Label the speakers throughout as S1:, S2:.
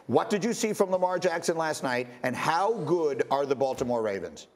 S1: What did you see from Lamar Jackson last night, and how good are the Baltimore Ravens?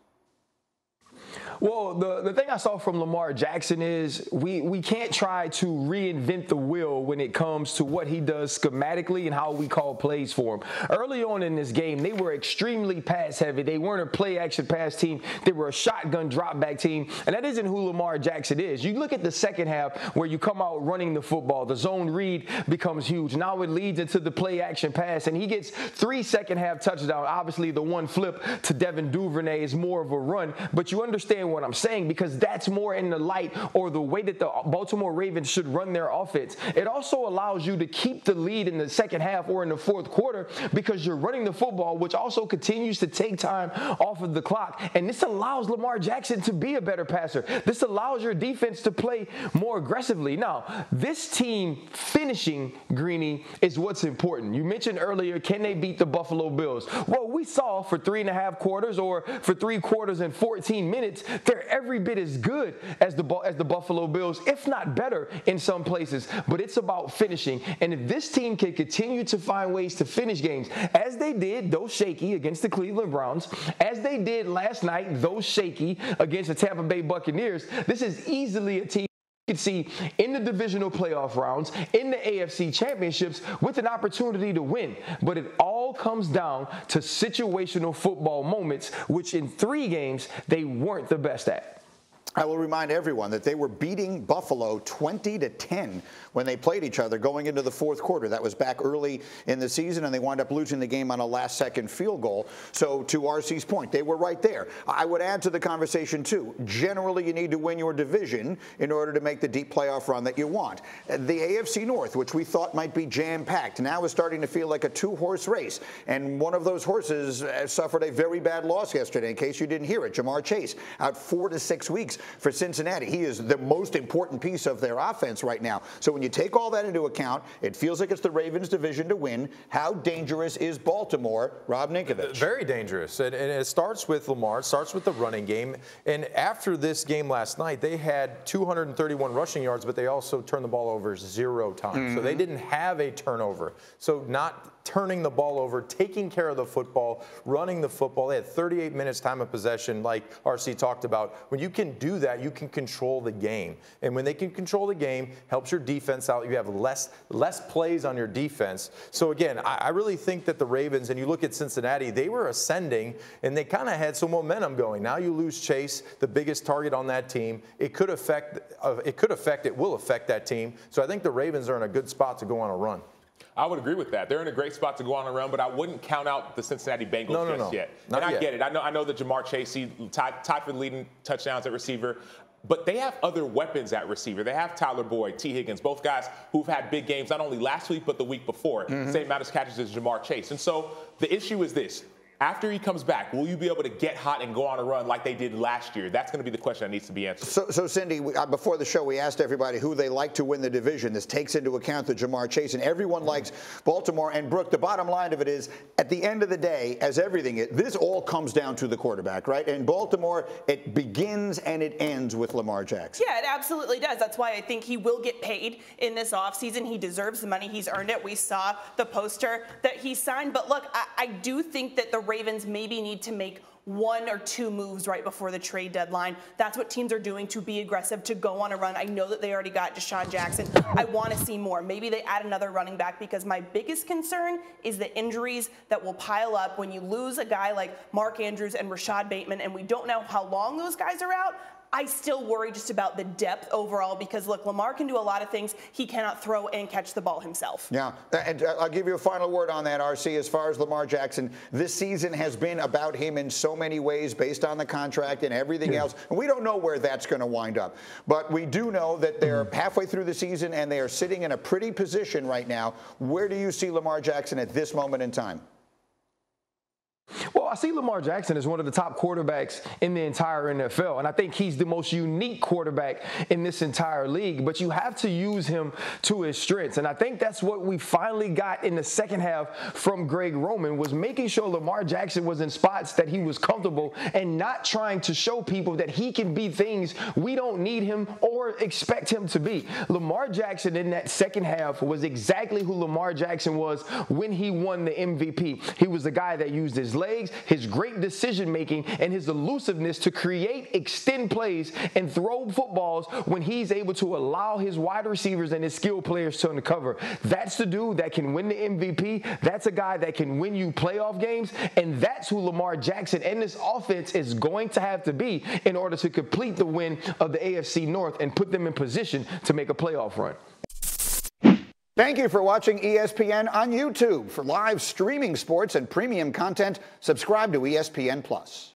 S2: Well, the thing I saw from Lamar Jackson is we can't try to reinvent the wheel when it comes to what he does schematically and how we call plays for him. Early on in this game, they were extremely pass heavy. They weren't a play action pass team. They were a shotgun drop back team. And that isn't who Lamar Jackson is. You look at the second half where you come out running the football. The zone read becomes huge. Now it leads into the play action pass. And he gets 3 second half touchdowns. Obviously, the one flip to Devin Duvernay is more of a run. But you understand what I'm saying, because that's more in the light or the way that the Baltimore Ravens should run their offense. It also allows you to keep the lead in the second half or in the fourth quarter because you're running the football, which also continues to take time off of the clock. And this allows Lamar Jackson to be a better passer. This allows your defense to play more aggressively. Now, this team finishing, Greeny, is what's important. You mentioned earlier, can they beat the Buffalo Bills? Well, we saw for 3.5 quarters or for 3 quarters and 14 minutes, they're every bit as good as the Buffalo Bills, if not better in some places. But it's about finishing. And if this team can continue to find ways to finish games, as they did, though shaky, against the Cleveland Browns, as they did last night, though shaky, against the Tampa Bay Buccaneers, this is easily a team you can see in the divisional playoff rounds, in the AFC championships, with an opportunity to win. But it all comes down to situational football moments, which in 3 games, they weren't the best at.
S1: I will remind everyone that they were beating Buffalo 20-10 when they played each other going into the fourth quarter. That was back early in the season, and they wound up losing the game on a last-second field goal. So to RC's point, they were right there. I would add to the conversation, too. Generally, you need to win your division in order to make the deep playoff run that you want. The AFC North, which we thought might be jam-packed, now is starting to feel like a 2-horse race. And one of those horses suffered a very bad loss yesterday, in case you didn't hear it. Ja'Marr Chase, out 4 to 6 weeks for Cincinnati. He is the most important piece of their offense right now. So when you take all that into account, it feels like it's the Ravens' division to win. How dangerous is Baltimore, Rob Ninkovich?
S3: Very dangerous. And it starts with Lamar. It starts with the running game. And after this game last night, they had 231 rushing yards, but they also turned the ball over 0 times. So they didn't have a turnover. So not turning the ball over, taking care of the football, running the football. They had 38 minutes time of possession, like RC talked about. When you can do that, you can control the game. And when they can control the game, helps your defense out. You have less plays on your defense. So again, I really think that the Ravens, and you look at Cincinnati, they were ascending, and they kind of had some momentum going. Now you lose Chase, the biggest target on that team. It will affect that team. So I think the Ravens are in a good spot to go on a run.
S4: I would agree with that. They're in a great spot to go on a run, but I wouldn't count out the Cincinnati Bengals just yet. And I get it. I know that Ja'Marr Chase, tied for leading touchdowns at receiver, but they have other weapons at receiver. They have Tyler Boyd, T. Higgins, both guys who've had big games not only last week but the week before. Same amount of catches as Ja'Marr Chase. And so the issue is this. After he comes back, will you be able to get hot and go on a run like they did last year? That's going to be the question that needs to be answered. So
S1: Cindy, before the show, we asked everybody who they like to win the division. This takes into account the Ja'Marr Chase, and everyone likes Baltimore. And, Brooke, the bottom line of it is, at the end of the day, as everything is, this all comes down to the quarterback, right? And Baltimore, it begins and it ends with Lamar Jackson.
S5: Yeah, it absolutely does. That's why I think he will get paid in this offseason. He deserves the money. He's earned it. We saw the poster that he signed. But, look, I do think that the Ravens maybe need to make 1 or 2 moves right before the trade deadline. That's what teams are doing to be aggressive, to go on a run. I know that they already got Deshaun Jackson. I want to see more. Maybe they add another running back, because my biggest concern is the injuries that will pile up when you lose a guy like Mark Andrews and Rashad Bateman, and we don't know how long those guys are out. I still worry just about the depth overall, because, look, Lamar can do a lot of things. He cannot throw and catch the ball himself.
S1: Yeah, and I'll give you a final word on that, RC. As far as Lamar Jackson, this season has been about him in so many ways based on the contract and everything else. And we don't know where that's going to wind up. But we do know that they're halfway through the season and they are sitting in a pretty position right now. Where do you see Lamar Jackson at this moment in time?
S2: Well, I see Lamar Jackson as one of the top quarterbacks in the entire NFL, and I think he's the most unique quarterback in this entire league, but you have to use him to his strengths, and I think that's what we finally got in the second half from Greg Roman, was making sure Lamar Jackson was in spots that he was comfortable and not trying to show people that he can be things we don't need him or expect him to be. Lamar Jackson in that second half was exactly who Lamar Jackson was when he won the MVP. He was the guy that used his legs, his great decision making, and his elusiveness to create, extend plays, and throw footballs when he's able to allow his wide receivers and his skill players to uncover. That's the dude that can win the MVP. That's a guy that can win you playoff games, and that's who Lamar Jackson and this offense is going to have to be in order to complete the win of the AFC North and put them in position to make a playoff run.
S1: Thank you for watching ESPN on YouTube. For live streaming sports and premium content, subscribe to ESPN+.